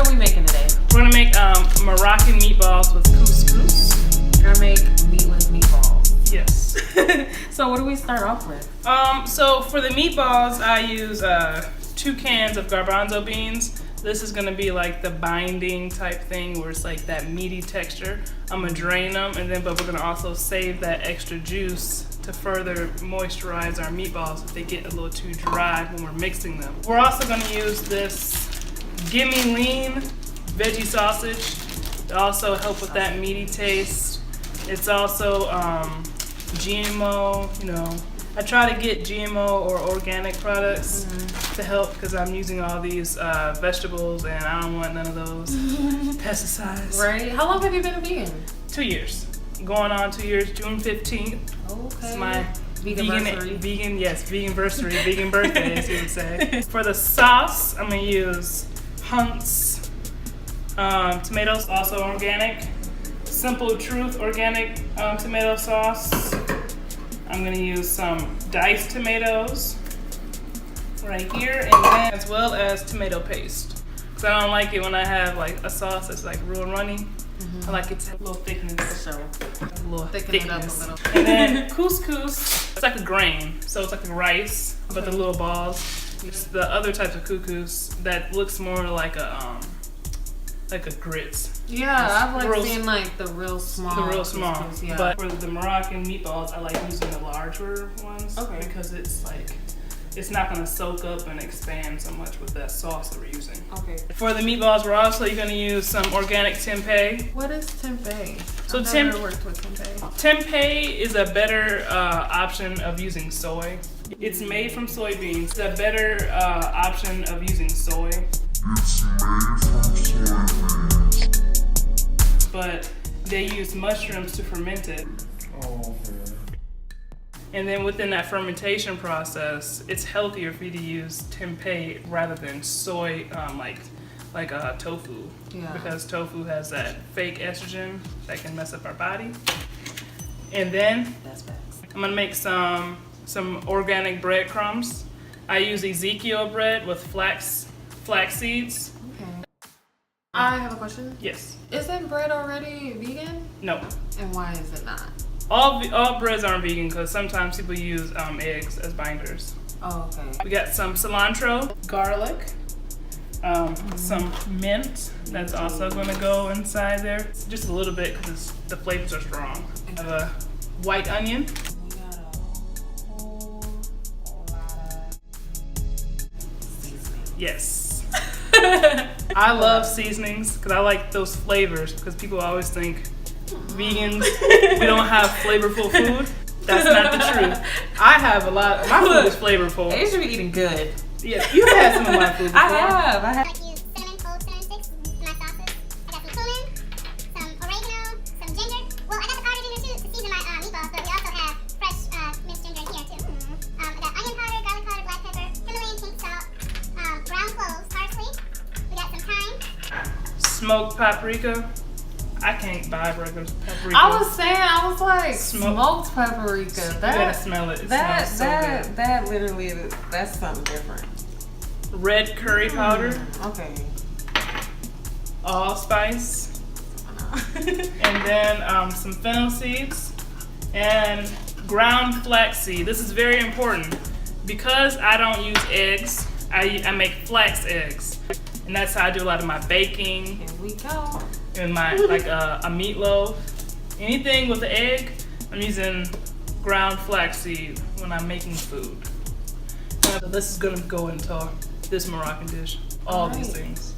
are we making today? We're gonna make Moroccan meatballs with couscous. We're gonna make meatless meatballs. Yes. So what do we start off with? So for the meatballs, I use 2 cans of garbanzo beans. This is gonna be like the binding type thing where it's like that meaty texture. I'm gonna drain them, but we're gonna also save that extra juice to further moisturize our meatballs if they get a little too dry when we're mixing them. We're also gonna use this Gimme Lean veggie sausage to also help with that meaty taste. It's also GMO, you know. I try to get GMO or organic products to help because I'm using all these vegetables and I don't want none of those pesticides. Right. How long have you been a vegan? 2 years. Going on 2 years, June 15th. Okay. It's my vegan vegan birthday, as you would say. For the sauce, I'm gonna use Hunt's tomatoes, also organic. Simple Truth organic tomato sauce. I'm gonna use some diced tomatoes right here, and then as well as tomato paste. Cause I don't like it when I have like a sauce that's like real runny. I like it to have a little thickness. So A little thicken it up a little. And then couscous, it's like a grain, so it's like a rice, but the little balls. It's the other types of couscous that looks more like a grits. Yeah, I've like seen like the real small. The real small. Couscous, yeah. But for the Moroccan meatballs, I like using the larger ones. Okay. Because it's like, it's not gonna soak up and expand so much with that sauce that we're using. Okay. For the meatballs, we're also gonna use some organic tempeh. What is tempeh? So I've never worked with tempeh. Tempeh is a better option of using soy. It's made from soybeans. It's a better option of using soy. It's made from soybeans. But they use mushrooms to ferment it. Oh, okay. And then within that fermentation process, it's healthier for you to use tempeh rather than soy, like tofu. Yeah. Because tofu has that fake estrogen that can mess up our body. And then That's facts. I'm gonna make some organic breadcrumbs. I use Ezekiel bread with flax seeds. Okay. I have a question. Yes. Isn't bread already vegan? No. And why is it not? All breads aren't vegan because sometimes people use eggs as binders. Oh, okay. We got some cilantro, garlic, some mint. That's also going to go inside there. Just a little bit because the flavors are strong. I have a white onion. We got a whole lot of seasoning. Yes. I love seasonings because I like those flavors because people always think vegans, we don't have flavorful food. That's not the truth. I have a lot. My food is flavorful. They should be eating good. Yeah, you've had some of my food before. I have. I like to use cinnamon, whole cinnamon sticks in my sauces. I got some cumin, some oregano, some ginger. Well, I got the powdered ginger too to season my meatballs, but we also have fresh minced ginger in here too. I got onion powder, garlic powder, black pepper, Himalayan pink salt, ground cloves, parsley. We got some thyme. Smoked paprika. I can't buy regular paprika. I was like Smoked. smoked paprika. You gotta smell it. It smells so good. That literally that's something different. Red curry powder, Okay. allspice, and then some fennel seeds and ground flaxseed. This is very important because I don't use eggs. I make flax eggs, and that's how I do a lot of my baking. Here we go. In my a meatloaf, anything with the egg, I'm using ground flaxseed when I'm making food. So this is gonna go into this Moroccan dish. All these things.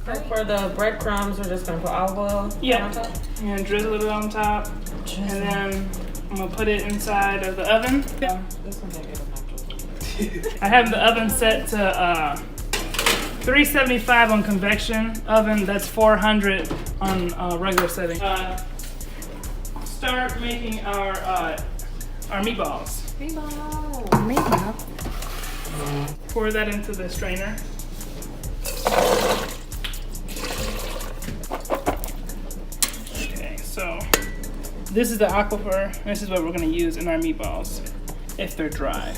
For the breadcrumbs, we're just gonna put olive oil on top. And drizzle it on top, and then I'm gonna put it inside of the oven. This one can't get enough. I have the oven set to 375 on convection oven. That's 400 on regular setting. Start making our meatballs. Pour that into the strainer. Okay, so this is the aquifer. This is what we're gonna use in our meatballs if they're dry.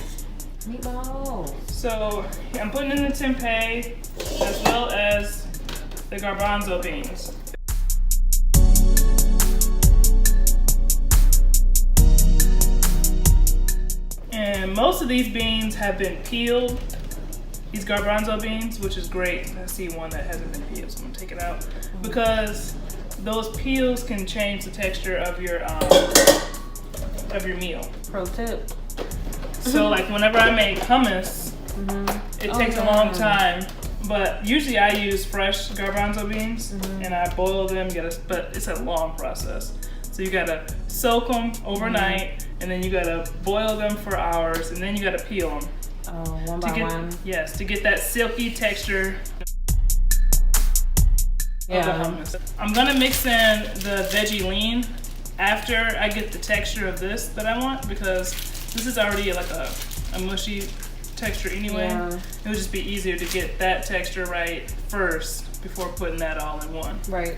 Meatballs. So I'm putting in the tempeh as well as the garbanzo beans. And most of these beans have been peeled. These garbanzo beans, which is great. I see one that hasn't been peeled, so I'm gonna take it out. Because those peels can change the texture of your meal. Pro tip. So like whenever I make hummus, it takes a long time. But usually I use fresh garbanzo beans and I boil them, but it's a long process. So you gotta soak them overnight and then you gotta boil them for hours and then you gotta peel them. Oh, one by one. Yes, to get that silky texture of the hummus. I'm gonna mix in the veggie lean after I get the texture of this that I want, because this is already like a mushy texture anyway. Yeah. It would just be easier to get that texture right first before putting that all in one. Right.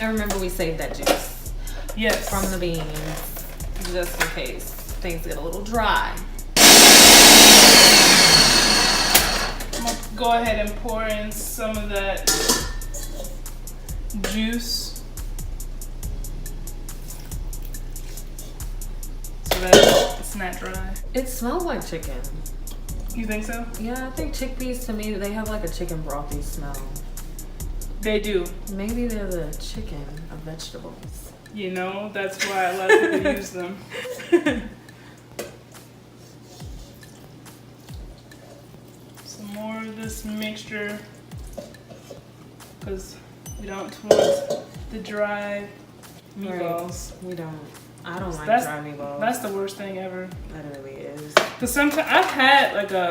And remember, we saved that juice Yes. from the beans just in case things get a little dry. I'm gonna go ahead and pour in some of that juice so that it's not dry. It smells like chicken. You think so? Yeah, I think chickpeas, to me, they have like a chicken brothy smell. They do. Maybe they're the chicken of vegetables. You know, that's why a lot of people use them. Some more of this mixture, because we don't want the dry meatballs. Right. We don't. I don't like That's- dry meatballs. That's the worst thing ever. That really is. Because sometimes I've had like a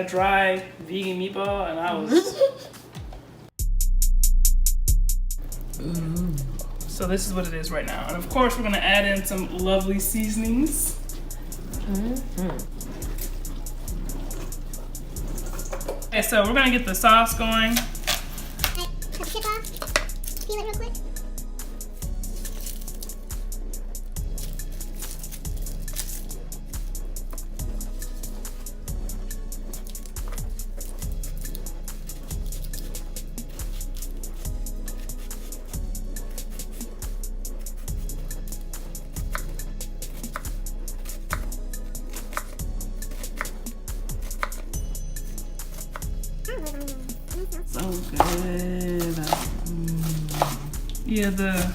dry vegan meatball and I was. So this is what it is right now. And of course we're gonna add in some lovely seasonings. Okay, so we're gonna get the sauce going. Cut the tip off. Peel it real quick. So good. Yeah, the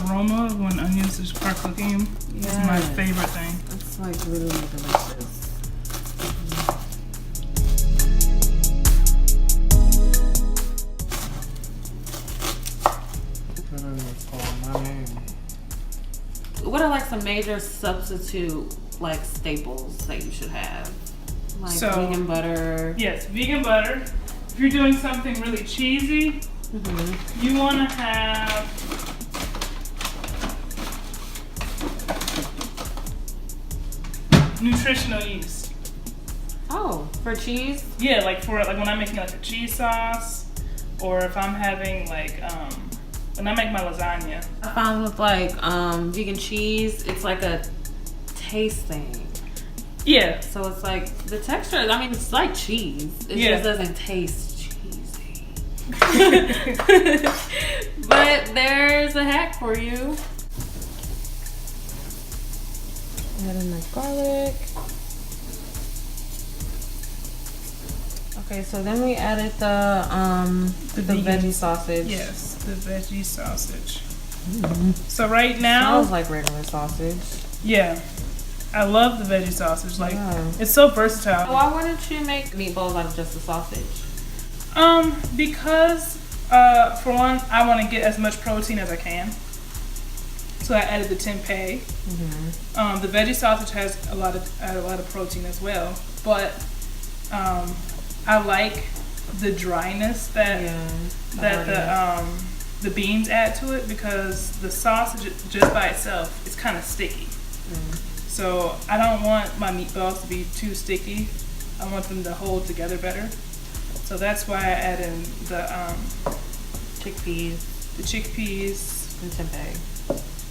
aroma of when onions are cooking is my Yes. favorite thing. It's like really delicious. My name. What are like some major substitute like staples that you should have? Like So- vegan butter. Yes, vegan butter. If you're doing something really cheesy, you want to have nutritional yeast. Oh, for cheese? Yeah, like when I'm making like a cheese sauce, or if I'm having like when I make my lasagna. I found with like vegan cheese, it's like a taste thing. Yeah, So it's like the texture, I mean, it's like cheese. It Yeah. just doesn't taste cheesy. But there's a hack for you. Add in my garlic. Okay, so then we added the veggie sausage. yes, the veggie sausage. So right now, Smells like regular sausage. yeah, I love the veggie sausage. Like Yeah. it's so versatile. So why wouldn't you make meatballs out of just the sausage? Because for one, I want to get as much protein as I can. So I added the tempeh. The veggie sausage has a lot of protein as well, but I like the dryness that the beans add to it, because the sausage just by itself is kind of sticky. So I don't want my meatballs to be too sticky. I want them to hold together better. So that's why I add in the Chickpeas chickpeas and tempeh.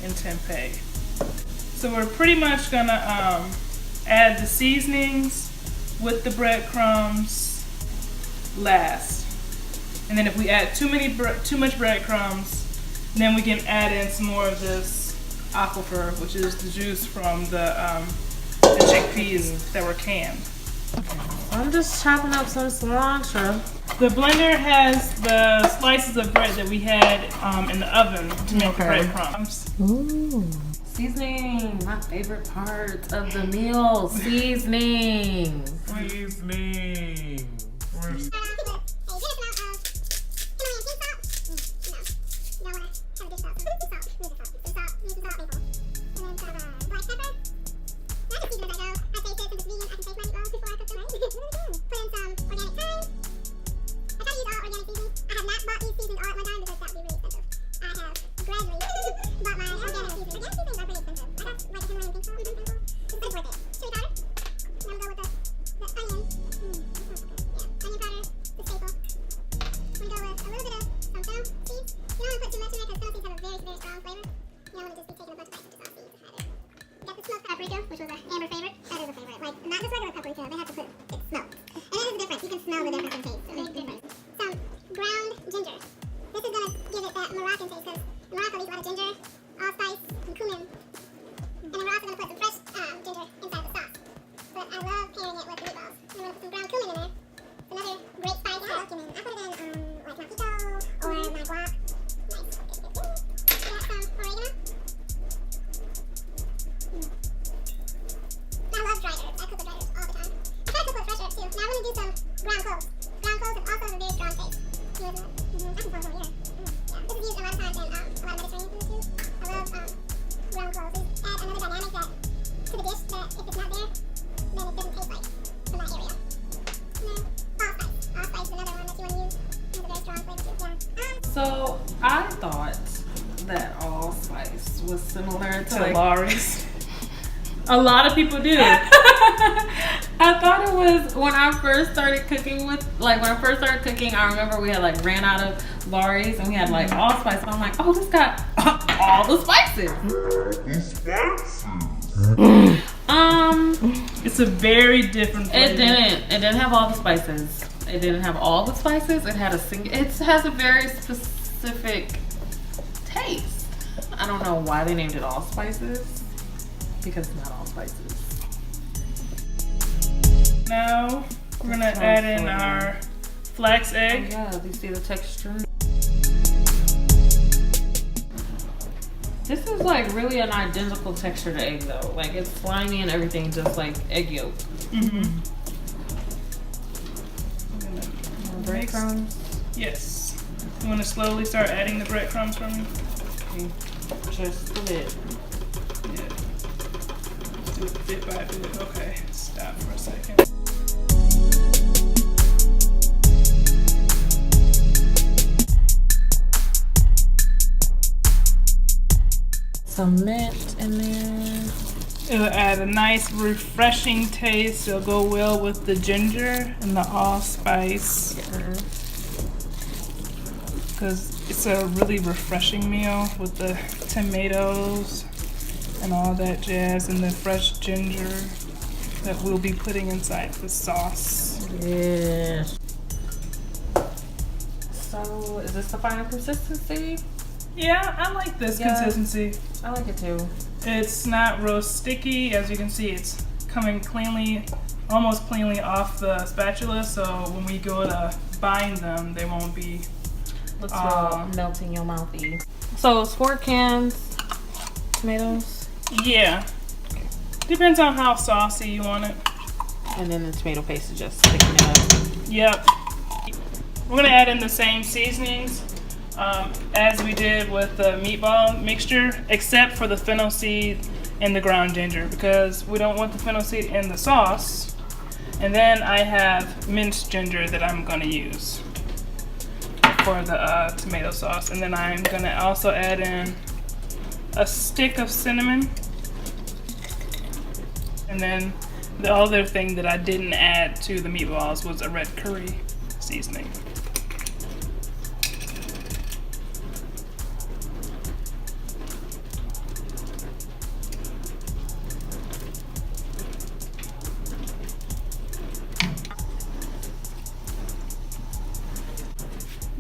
and tempeh. So we're pretty much gonna add the seasonings with the breadcrumbs last. And then if we add too much breadcrumbs, then we can add in some more of this aquifer, which is the juice from the chickpeas that were canned. I'm just chopping up some cilantro. The blender has the slices of bread that we had in the oven to make the breadcrumbs. Ooh. Seasoning, my favorite part of the meal. Seasoning. Seasoning. Which was an Amber favorite. That is a favorite. Like, not just regular paprika. They have to put it smoked. And it is a difference. You can smell the difference in taste. It's a big difference. Some ground ginger. This is gonna give it that Moroccan taste because in Morocco we use a lot of ginger, allspice, and cumin. And then we're also gonna put some fresh ginger inside the sauce. But I love pairing it with meatballs. I'm gonna put some ground cumin in there. It's another great spice. Yeah, cumin. I put it in like my pico or my guac. Nice. Got some oregano. I love dried herbs. I cook with dried herbs all the time. I try to cook with fresh herbs too. Now I'm going to do some ground cloves. Ground cloves is also a very strong taste. I can throw some here. Yeah. This is used a lot of times in a lot of Mediterranean food too. I love ground cloves. They add another dynamic that, to the dish that if it's not there, then it doesn't taste like from that area. And then allspice. Allspice is another one that you want to use. It has a very strong flavor too. Yeah. So I thought that allspice was similar to like, Lawry's. A lot of people do. I thought it was when I first started cooking I remember we had like ran out of Lawry's and we had like allspice. So I'm like, oh, this got all the spices. It's a very different flavor. It didn't have all the spices. It didn't have all the spices. It had it has a very specific taste. I don't know why they named it allspices. Because it's not all spices. Now we're gonna add in our flax egg. Oh, yeah, do you see the texture? This is like really an identical texture to egg though. Like it's slimy and everything, just like egg yolk. Breadcrumbs. Yes. You want to slowly start adding the breadcrumbs for me? Okay. Just a bit. Yeah. Do it bit by bit. Okay, stop for a second. Some mint in there. It'll add a nice refreshing taste. It'll go well with the ginger and the allspice. Because it's a really refreshing meal with the tomatoes and all that jazz and the fresh ginger that we'll be putting inside the sauce. Yeah. So, is this the final consistency? Yeah, I like this consistency. I like it too. It's not real sticky. As you can see, it's coming cleanly, almost cleanly off the spatula. So when we go to bind them, they won't be melt in your mouthy. So it's 4 cans tomatoes. Yeah. Depends on how saucy you want it. And then the tomato paste is just sticking it up. Yep. We're gonna add in the same seasonings as we did with the meatball mixture, except for the fennel seed and the ground ginger, because we don't want the fennel seed in the sauce. And then I have minced ginger that I'm gonna use for the tomato sauce. And then I'm gonna also add in a stick of cinnamon. And then the other thing that I didn't add to the meatballs was a red curry seasoning.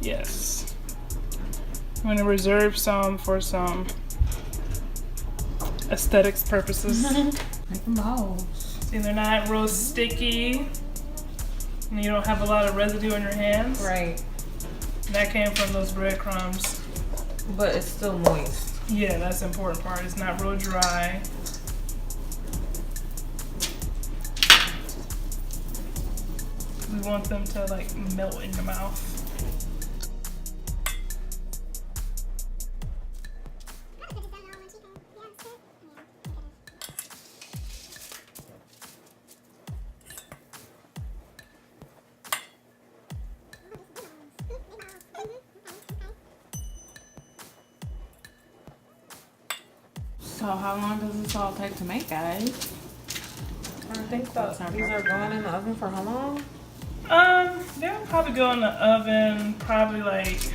Yes. I'm gonna reserve some for some aesthetics purposes. Making balls. See, they're not real sticky, and you don't have a lot of residue on your hands. Right. That came from those breadcrumbs. But it's still moist. Yeah, that's the important part. It's not real dry. We want them to like melt in your mouth. So how long does this all take to make, guys? I think that these are going in the oven for how long? They'll probably go in the oven probably like,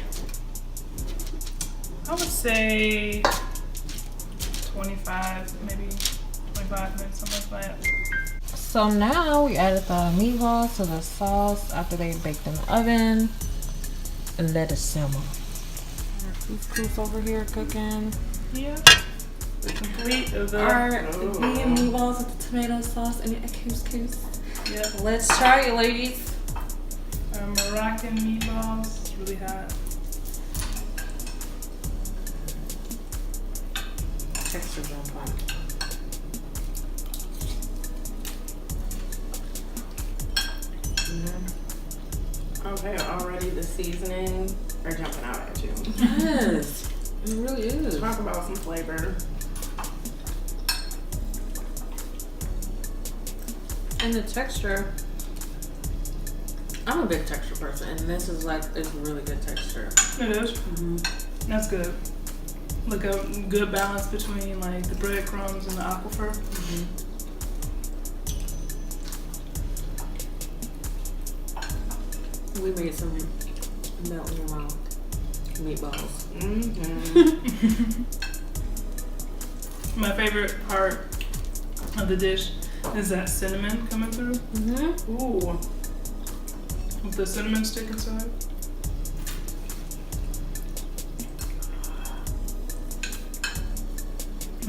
I would say 25, maybe 25 minutes, something like that. So now we added the meatballs to the sauce after they baked in the oven and let it simmer. Our couscous over here cooking. Yeah. The complete of the Our vegan meatballs with the tomato sauce and the couscous. yeah. Let's try it, ladies. Our Moroccan meatballs. It's really hot. Texture's on point. Okay, already the seasoning are jumping out at you. Yes, it really is. Talk about some flavor. And the texture, I'm a big texture person, and this is like, it's really good texture. It is. That's good. Like a good balance between like the breadcrumbs and the aquifer. We made some melt in your mouth meatballs. My favorite part of the dish is that cinnamon coming through Ooh. with the cinnamon stick inside.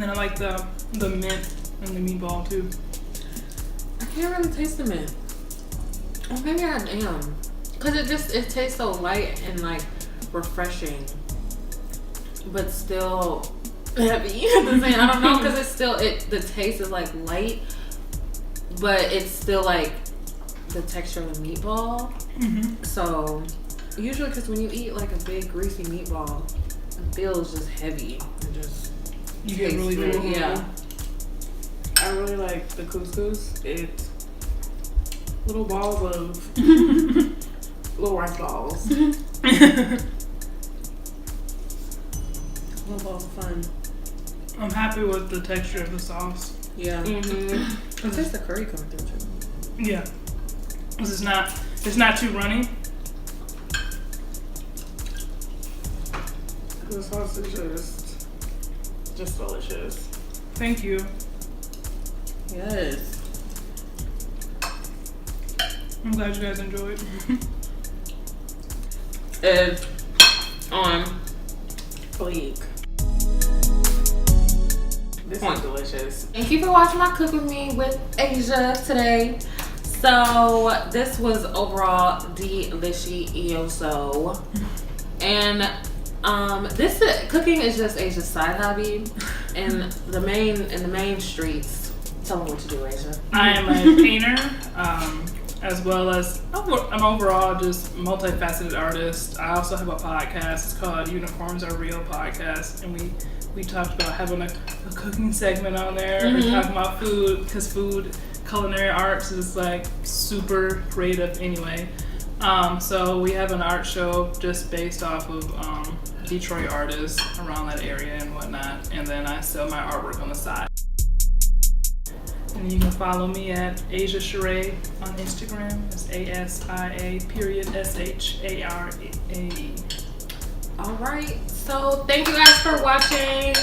And I like the mint in the meatball too. I can't really taste the mint. Oh, maybe I am. Cause it tastes so light and like refreshing, but still heavy. I don't know, cause it's still the taste is like light, but it's still like the texture of the meatball. So usually, cause when you eat like a big greasy meatball, it feels just heavy and just You get really tastes good. Yeah. I really like the couscous. It's little balls of little rice balls. Little balls of fun. I'm happy with the texture of the sauce. Yeah. Mm-hmm. I taste the curry coming through too. Yeah, 'cause it's not too runny. The sauce is just delicious. Thank you. Yes. I'm glad you guys enjoyed. Is on Fleek. This Point. is delicious. Thank you for watching my Cook With Me with Asia today. So this was overall delicioso. And this cooking is just Asia's side hobby. And the main streets. Tell them what to do, Asia. I am a painter, as well as I'm overall just multifaceted artist. I also have a podcast. It's called Unicorns Are Real Podcast, and we talked about having a cooking segment on there. We're talking about food, because culinary arts is like super creative anyway. So we have an art show just based off of Detroit artists around that area and whatnot, and then I sell my artwork on the side. And you can follow me at Asia Sheree on Instagram. It's ASIA.SHARAE. All right. So thank you guys for watching.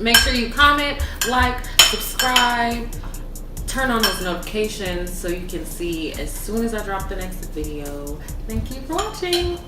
Make sure you comment, like, subscribe, turn on those notifications so you can see as soon as I drop the next video. Thank you for watching.